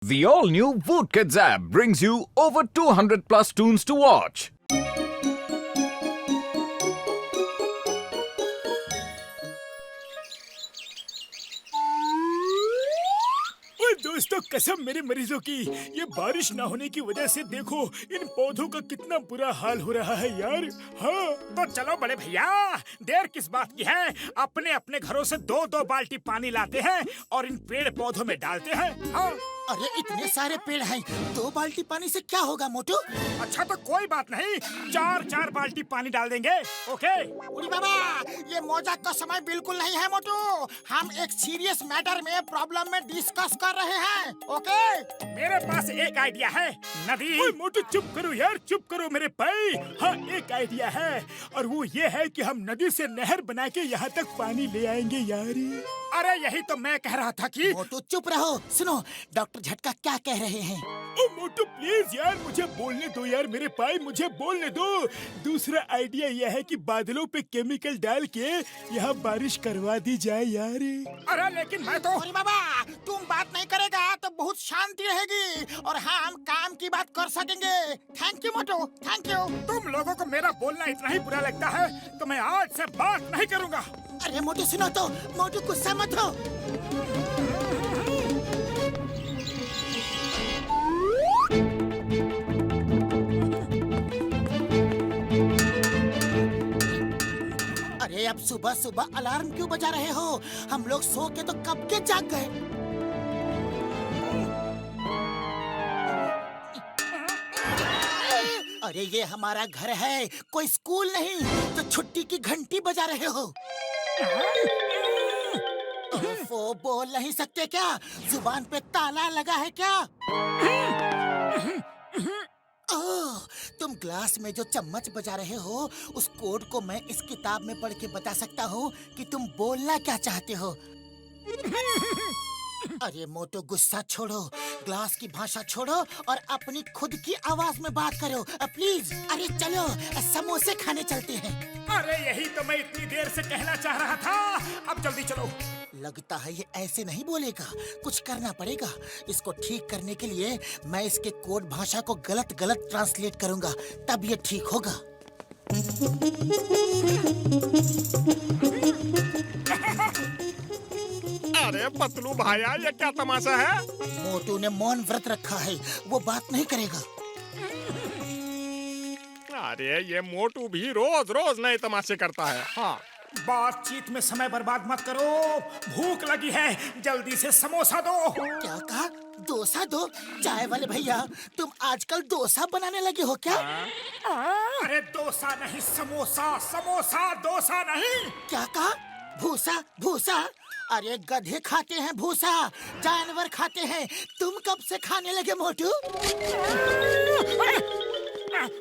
The all-new Voot Kids app brings you over 200 plus tunes to watch. दोस्तों कसम मेरे मरीजों की, ये बारिश ना होने की वजह से देखो इन पौधों का कितना बुरा हाल हो रहा है यार। हाँ तो चलो बड़े भैया, देर किस बात की है, अपने अपने घरों से दो दो बाल्टी पानी लाते हैं और इन पेड़ पौधों में डालते हैं। हाँ अरे इतने सारे पेड़ हैं, 2 बाल्टी पानी से क्या होगा मोटू? अच्छा तो कोई बात नहीं, 4-4 बाल्टी पानी डाल देंगे। ओके उड़ी बाबा, ये मौजाक का समय बिल्कुल नहीं है मोटू। हम एक सीरियस मैटर में प्रॉब्लम में डिस्कस कर रहे हैं। ओके मेरे पास एक आइडिया है। नदी ओए मोटू चुप करो यार, चुप करो मेरे भाई। हाँ एक आइडिया है और वो ये है कि हम नदी से नहर बना के यहाँ तक पानी ले आएंगे यार। अरे यही तो मैं कह रहा था कि मोटू चुप रहो। सुनो डॉक्टर झटका क्या कह रहे हैं। ओ मोटू प्लीज यार मुझे बोलने दो यार मेरे भाई, मुझे बोलने दो। दूसरा आइडिया यह है कि बादलों पे केमिकल डाल के यहाँ बारिश करवा दी जाए यार। अरे लेकिन मैं तो उड़ी बाबा, तुम बात नहीं करेगा तो बहुत शांति रहेगी और हम काम की बात कर सकेंगे। Thank you Motu, thank you. तुम लोगों को मेरा बोलना इतना ही बुरा लगता है तो मैं आज से बात नहीं करूँगा। अरे मोटू सुनो तो, मोटू गुस्सा मत हो। अरे अब सुबह सुबह अलार्म क्यों बजा रहे हो? हम लोग सो के तो कब के जाग गए। अरे ये हमारा घर है, कोई स्कूल नहीं, तो छुट्टी की घंटी बजा रहे हो। वो बोल नहीं सकते क्या? जुबान पे ताला लगा है क्या? ओह, तुम ग्लास में जो चम्मच बजा रहे हो उस कोड को मैं इस किताब में पढ़ के बता सकता हूँ कि तुम बोलना क्या चाहते हो। अरे मोटो गुस्सा छोड़ो, ग्लास की भाषा छोड़ो और अपनी खुद की आवाज में बात करो प्लीज। अरे चलो समोसे खाने चलते हैं। अरे यही तो मैं इतनी देर से कहना चाह रहा था, अब जल्दी चलो। लगता है ये ऐसे नहीं बोलेगा, कुछ करना पड़ेगा। इसको ठीक करने के लिए मैं इसके कोड भाषा को गलत गलत ट्रांसलेट करूंगा, तब ये ठीक होगा। अरे पतलू भाया, ये क्या तमाशा है? मोटू ने मौन व्रत रखा है, वो बात नहीं करेगा। अरे ये मोटू भी रोज रोज नए तमाशे करता है। हाँ बातचीत में समय बर्बाद मत करो, भूख लगी है, जल्दी से समोसा दो। क्या कहा? डोसा दो? चाय वाले भैया, तुम आजकल डोसा बनाने लगे हो क्या? अरे डोसा नहीं समोसा, समोसा डोसा नहीं। क्या कहा? भूसा भूसा? अरे गधे खाते हैं भूसा, जानवर खाते हैं, तुम कब से खाने लगे मोटू?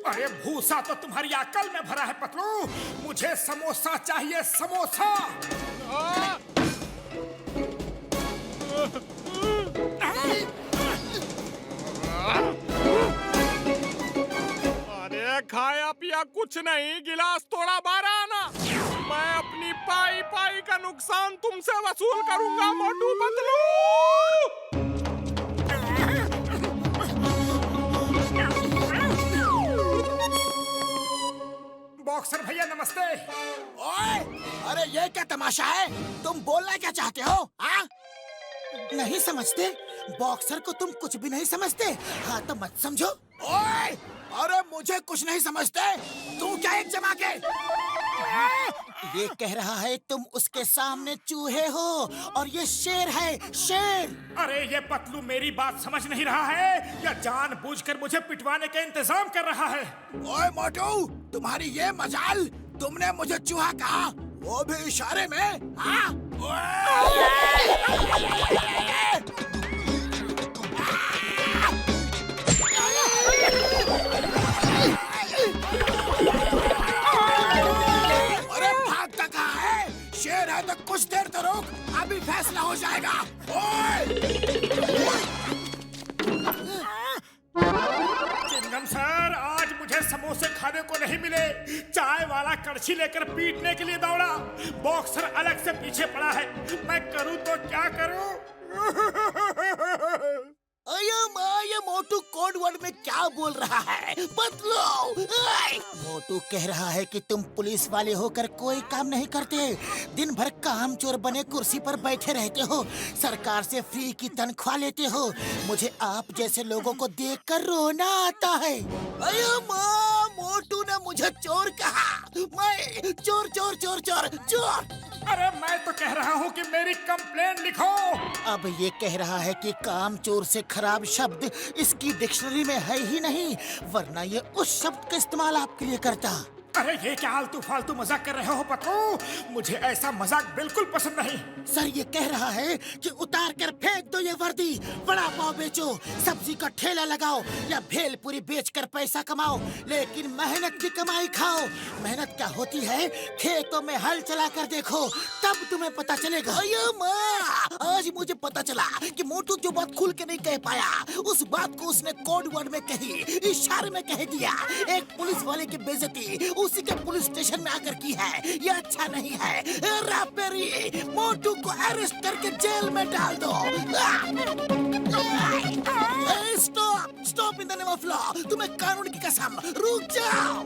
अरे भूसा तो तुम्हारी अकल में भरा है पतलू, मुझे समोसा चाहिए, समोसा। अरे खाया पिया कुछ नहीं, गिलास तोड़ा 12 आना। मैं अपनी पाई पाई का नुकसान तुमसे वसूल करूंगा मोटू पतलू। बॉक्सर भैया नमस्ते। ओए, अरे ये क्या तमाशा है? तुम बोलना क्या चाहते हो? हाँ? नहीं समझते? बॉक्सर को तुम कुछ भी नहीं समझते? हाँ तो मत समझो। ओए, अरे मुझे कुछ नहीं समझते? तू क्या एक जमा के? ये कह रहा है तुम उसके सामने चूहे हो और ये शेर है, शेर। अरे ये पतलू मेरी बात समझ नहीं रहा है या जानबूझकर मुझे पिटवाने का इंतजाम कर रहा है? ओए मोटू, तुम्हारी ये मजाल, तुमने मुझे चूहा कहा, वो भी इशारे में। हाँ? अरे भागता कहाँ है? शेर है तो कुछ देर तो रुक, अभी फैसला हो जाएगा। चिंगम सर, आज मुझे समोसे खाने को नहीं मिले। चाय वाला कड़छी लेकर पीटने के लिए दौड़ा, बॉक्सर अलग से पीछे पड़ा है। मैं करूं तो क्या करूं? अयो मोटू कोड वर्ड में क्या बोल रहा है? बदलो। मोटू कह रहा है कि तुम पुलिस वाले होकर कोई काम नहीं करते, दिन भर काम चोर बने कुर्सी पर बैठे रहते हो, सरकार से फ्री की तनख्वाह लेते हो। मुझे आप जैसे लोगों को देखकर रोना आता है। अयो माँ, मोटू ने मुझे चोर कहा। मैं चोर चोर चोर चोर चोर। अरे मैं तो कह रहा हूँ कि मेरी कंप्लेंट लिखो। अब ये कह रहा है कि काम चोर से खराब शब्द इसकी डिक्शनरी में है ही नहीं, वरना ये उस शब्द का इस्तेमाल आपके लिए करता। अरे ये क्या आलतू फालतू मजाक कर रहे हो पप्पू? मुझे ऐसा मजाक बिल्कुल पसंद नहीं। सर ये कह रहा है कि उतार कर फेंक दो ये वर्दी, बड़ा पाव बेचो, सब्जी का ठेला लगाओ या भेलपुरी बेचकर पैसा कमाओ, लेकिन मेहनत की कमाई खाओ। मेहनत क्या होती है खेतों में हल चला कर देखो, तब तुम्हें पता चलेगा। अयो माँ, आज मुझे पता चला कि मोटू जो बात खुल के नहीं कह पाया, उस बात को उसने कोड वर्ड में कही, इशारे में कह दिया। एक पुलिस वाले की बेइज्जती उसी के पुलिस स्टेशन में आकर की है, ये अच्छा नहीं है। रापेरी, मोटू को अरेस्ट करके जेल में डाल दो। Stop, stop in the name of law. तुम्हें कानून की कसम, रुक जाओ।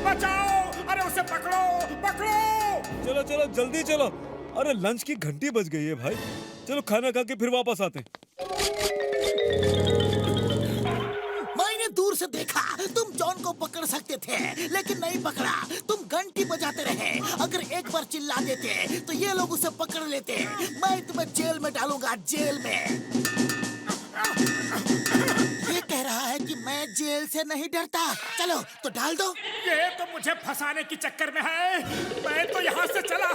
बचाओ! अरे उसे पकड़ो, पकड़ो! चलो चलो जल्दी चलो। अरे लंच की घंटी बज गई है भाई। चलो खाना खा के फिर वापस आते हैं। मैंने दूर से देखा तुम जॉन को पकड़ सकते थे, लेकिन नहीं पकड़ा। तुम घंटी बजाते रहे। अगर एक बार चिल्ला देते तो ये लोग उसे पकड़ लेते। मैं तुम्हें जेल में डालूंगा, जेल में। ये कह रहा है कि मैं जेल से नहीं डरता। चलो तो डाल दो। ये तो मुझे फंसाने की चक्कर में है। मैं तो यहाँ से चला।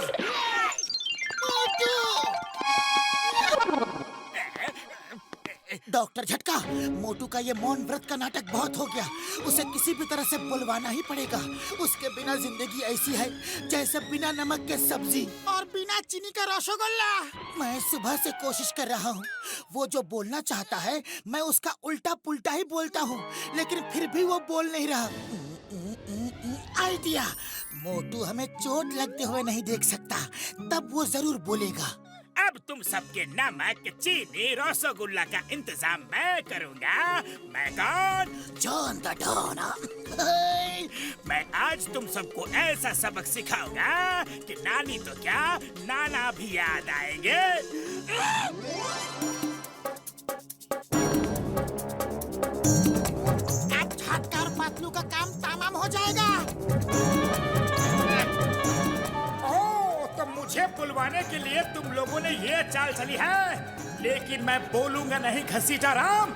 डॉक्टर झटका, मोटू का ये मौन व्रत का नाटक बहुत हो गया। उसे किसी भी तरह से बुलवाना ही पड़ेगा। उसके बिना जिंदगी ऐसी है जैसे बिना नमक के सब्जी और बिना चीनी का रसगुल्ला। मैं सुबह से कोशिश कर रहा हूँ। वो जो बोलना चाहता है मैं उसका उल्टा पुल्टा ही बोलता हूँ, लेकिन फिर भी वो बोल नहीं रहा। आइडिया, मोटू हमें चोट लगते हुए नहीं देख सकता, तब वो जरूर बोलेगा। अब तुम सबके नमक, चीनी, रसगुल्ला का इंतजाम मैं करूंगा। मैं कौन? John the don. मैं आज तुम सबको ऐसा सबक सिखाऊंगा कि नानी तो क्या, नाना भी याद आएंगे। अब झटका और पतलू का काम तमाम हो जाएगा। तो मुझे बुलवाने के लिए तुम लोगों ने ये चाल चली है, लेकिन मैं बोलूंगा नहीं घसीटा राम।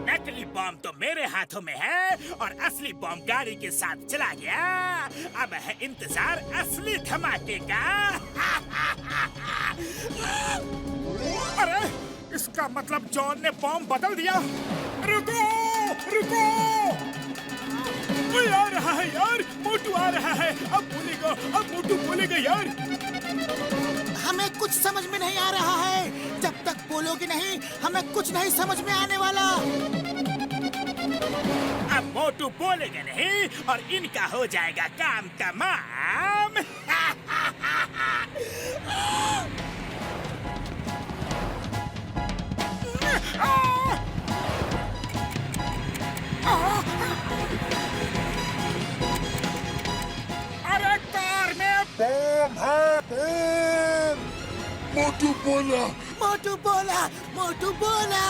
नकली बॉम्ब तो मेरे हाथों में है और असली बॉम्ब गाड़ी के साथ चला गया। अब है इंतजार असली धमाके का। अरे इसका मतलब जॉन ने बॉम्ब बदल दिया। रुको, रुको! वो आ रहा है यार, मोटू आ रहा है। अब बोलेगा, अब मोटू बोलेगा यार। हमें कुछ समझ में नहीं आ रहा है। जब तक बोलोगे नहीं, हमें कुछ नहीं समझ में आने वाला। अब मोटू बोलेगा नहीं और इनका हो जाएगा काम तमाम। अरे कार में बम है, बम! मोटू बोला। मोटू बोला, मोटू बोला।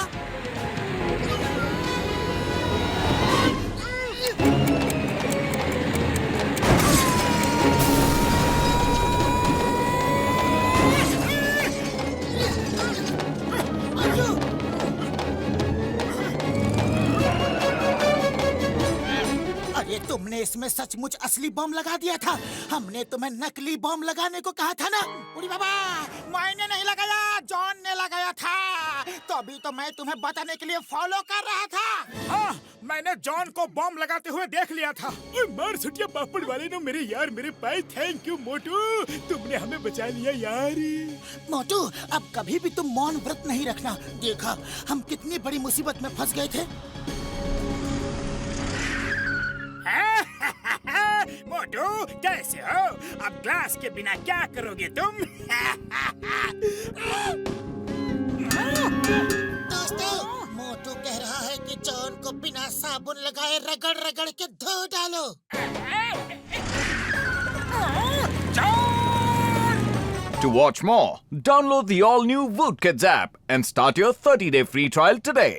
तुमने इसमें सचमुच असली बम लगा दिया था। हमने तुम्हें नकली बम लगाने को कहा था ना। उड़ी बाबा, मैंने नहीं लगाया, जॉन ने लगाया था। तो अभी तो मैं तुम्हें बताने के लिए फॉलो कर रहा था। हाँ, मैंने जॉन को बॉम्ब लगाते हुए देख लिया था। ओए मार सुटिया पापड़ वाले ने मेरे यार मेरे पाई। थैंक यू मोटू, तुमने हमें बचा लिया यार। मोटू, अब कभी भी तुम मौन व्रत नहीं रखना। देखा हम कितनी बड़ी मुसीबत में फंस गए थे। मोटू कैसे हो? अब ग्लास के बिना क्या करोगे तुम? दोस्तों, मोटू कह रहा है कि जॉन को बिना साबुन लगाए रगड़ रगड़ के धो डालो। To watch more, download the all-new Woodkids app and start your 30-day free trial today.